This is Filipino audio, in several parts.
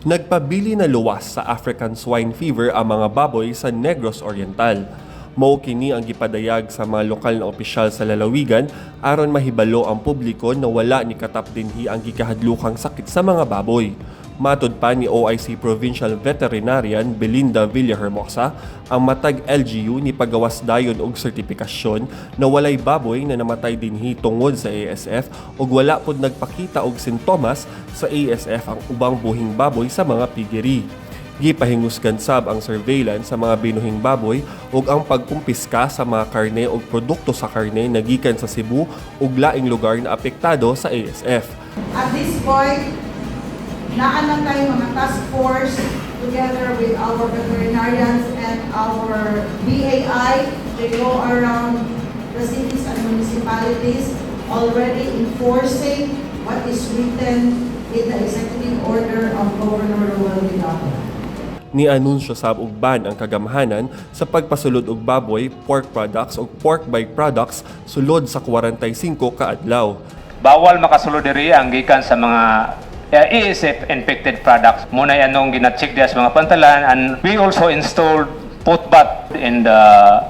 Nagpabili na luwas sa African swine fever ang mga baboy sa Negros Oriental. Mao kini ang gipadayag sa mga lokal na opisyal sa lalawigan aron mahibalo ang publiko na wala ni katap dinhi ang gikahadlokang sakit sa mga baboy. Matud pa ni OIC Provincial Veterinarian Belinda Villahermosa, ang matag LGU ni pagawas dayon og sertipikasyon na walay baboy na namatay dinhi tungod sa ASF ug wala pod nagpakita og sintomas sa ASF ang ubang buhing baboy sa mga piggery. Gipahingusgan sab ang surveillance sa mga binuhing baboy ug ang pagkumpiska sa mga karne ug produkto sa karne na gikan sa Cebu ug laing lugar na apektado sa ASF. At this point, naanan tayo mga task force together with our veterinarians and our BAI. They go around the cities and municipalities already enforcing what is written in the executive order of Governor Roel Villalba. Ni-anunsyo sab og ban ang kagamhanan sa pagpasulod og baboy, pork products ug pork byproducts sulod sa 45 ka adlaw. Bawal makasulod diri ang gikan sa mga ASF infected products. Muna anong gina-check diya sa mga pantalan, and we also installed putbat in the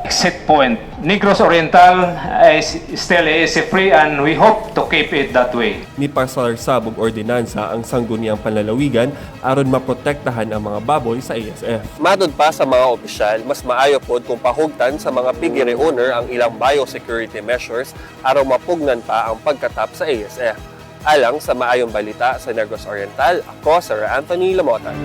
exit point. Negros Oriental is still ASF free and we hope to keep it that way. Ni pasar sab og ordinansa ang sangguniang panlalawigan aron maprotektahan ang mga baboy sa ASF. Madod pa sa mga opisyal, mas maayo pod kung pahugtan sa mga piggery owner ang ilang biosecurity measures aron mapugnan pa ang pagkatap sa ASF. Alang sa maayong balita sa Negros Oriental, ako Sir Anthony Lamotan.